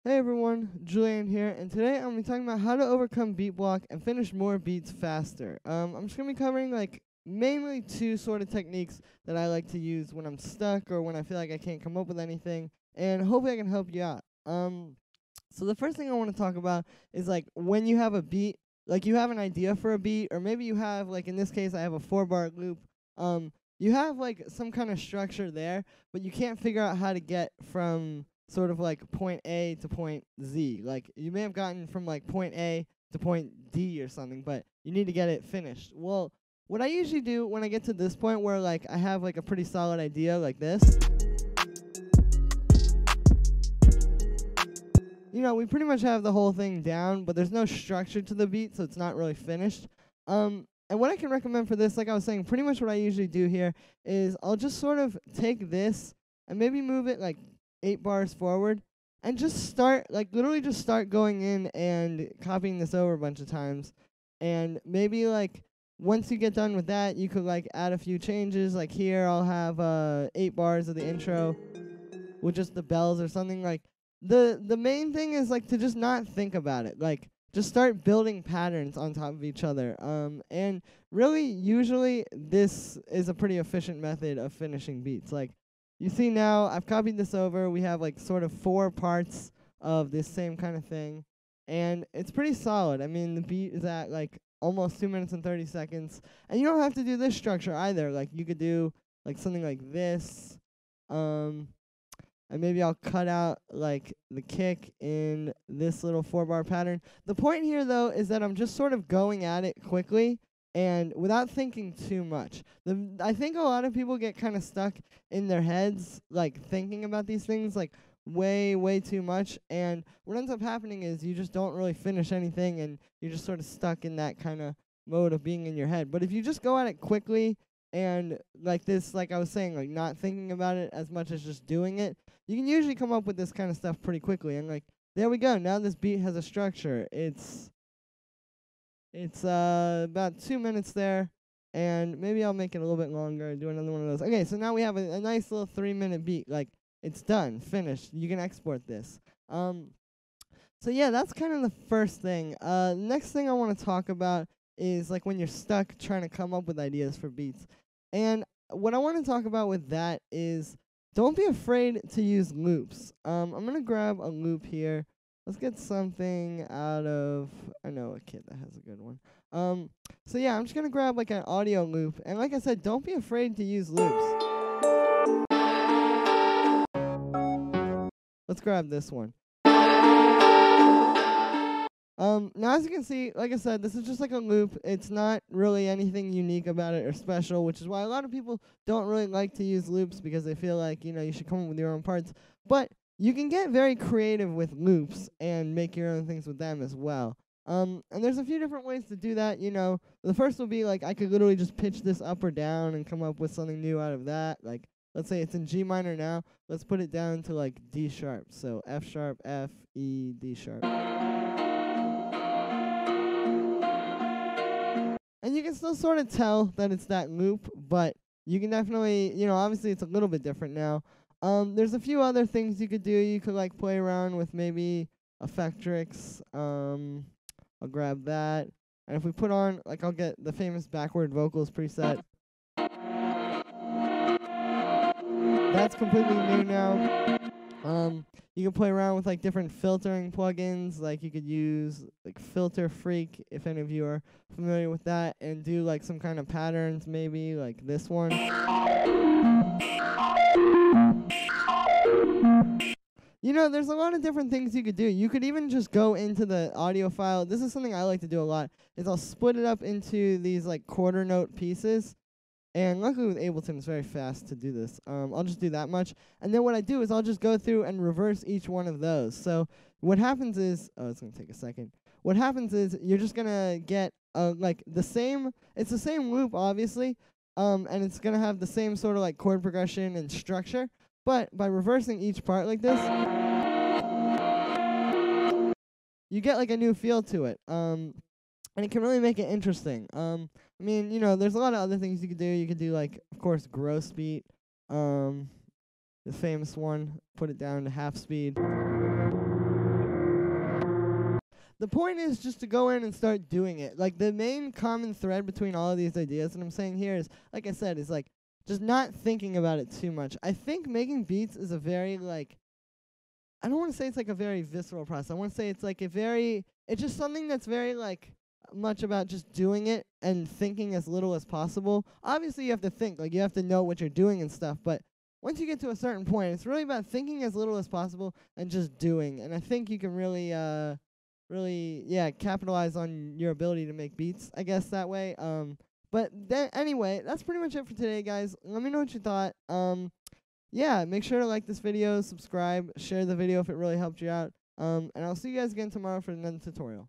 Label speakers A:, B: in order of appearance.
A: Hey everyone, Julian here, and today I'm gonna be talking about how to overcome beat block and finish more beats faster. I'm just gonna be covering like mainly two sort of techniques that I like to use when I'm stuck or when I feel like I can't come up with anything, and hopefully I can help you out. So the first thing I want to talk about is like when you have a beat, like you have an idea for a beat, or maybe you have like in this case I have a 4-bar loop. You have like some kind of structure there, but you can't figure out how to get from sort of like point A to point Z. Like you may have gotten from like point A to point D or something, but you need to get it finished. Well, what I usually do when I get to this point where like I have like a pretty solid idea like this, we pretty much have the whole thing down, but there's no structure to the beat, so it's not really finished. And what I can recommend for this, like I was saying, pretty much what I usually do here is I'll just sort of take this and maybe move it like 8 bars forward and just start, like literally just start going in and copying this over a bunch of times. And maybe like once you get done with that, you could like add a few changes. Like here, I'll have 8 bars of the intro with just the bells or something. Like the main thing is like to just not think about it. Like just start building patterns on top of each other. And really, usually this is a pretty efficient method of finishing beats. Like you see now, I've copied this over. We have like sort of 4 parts of this same kind of thing, and it's pretty solid. I mean, the beat is at like almost 2 minutes and 30 seconds, and you don't have to do this structure either. Like you could do like something like this. And maybe I'll cut out like the kick in this little 4-bar pattern. The point here though is that I'm just sort of going at it quickly and without thinking too much. I think a lot of people get kind of stuck in their heads, like thinking about these things like way too much, and what ends up happening is you just don't really finish anything and you're just sort of stuck in that kind of mode of being in your head. But if you just go at it quickly and like this, like I was saying, like not thinking about it as much as just doing it, you can usually come up with this kind of stuff pretty quickly. And like, there we go. Now this beat has a structure. It's about 2 minutes there, and maybe I'll make it a little bit longer and do another one of those. Okay, so now we have a nice little 3-minute beat. Like, it's done, finished. You can export this. So yeah, that's kind of the first thing. Next thing I want to talk about is like when you're stuck trying to come up with ideas for beats. And what I want to talk about with that is don't be afraid to use loops. I'm going to grab a loop here. Let's get something out of, I know a kid that has a good one. So yeah, I'm just going to grab like an audio loop. And like I said, don't be afraid to use loops. Let's grab this one. Now as you can see, like I said, this is just like a loop. It's not really anything unique about it or special, which is why a lot of people don't really like to use loops because they feel like, you should come up with your own parts. But you can get very creative with loops and make your own things with them as well. And there's a few different ways to do that, The first will be like I could literally just pitch this up or down and come up with something new out of that. Like let's say it's in G minor now. Let's put it down to like D sharp. So F sharp, F, E, D sharp. And you can still sort of tell that it's that loop, but you can definitely, obviously it's a little bit different now. There's a few other things you could do. You could like play around with maybe Effectrix. I'll grab that. And if we put on, like I'll get the famous backward vocals preset. That's completely new now. You can play around with like different filtering plugins. Like you could use like Filter Freak if any of you are familiar with that, and do like some kind of patterns, maybe like this one. There's a lot of different things you could do. You could even just go into the audio file. This is something I like to do a lot. Is I'll split it up into these like quarter note pieces. And luckily with Ableton, it's very fast to do this. I'll just do that much. And then what I do is I'll just go through and reverse each one of those. So what happens is, it's going to take a second. What happens is you're just going to get like it's the same loop, obviously. And it's going to have the same sort of like chord progression and structure. But by reversing each part like this, you get like a new feel to it. And it can really make it interesting. There's a lot of other things you could do. You could do like, of course, gross beat, the famous one. Put it down to half speed. the point is just to go in and start doing it. Like, the main common thread between all of these ideas that I'm saying here is, like I said, is like just not thinking about it too much. I think making beats is a very like, I don't want to say it's like a very visceral process. I want to say it's like it's just something that's very like much about just doing it and thinking as little as possible. Obviously, you have to think, like you have to know what you're doing and stuff, but once you get to a certain point, it's really about thinking as little as possible and just doing. And I think you can really, capitalize on your ability to make beats, I guess, that way. But then, anyway, that's pretty much it for today, guys. Let me know what you thought. Yeah, make sure to like this video, subscribe, share the video if it really helped you out. And I'll see you guys again tomorrow for another tutorial.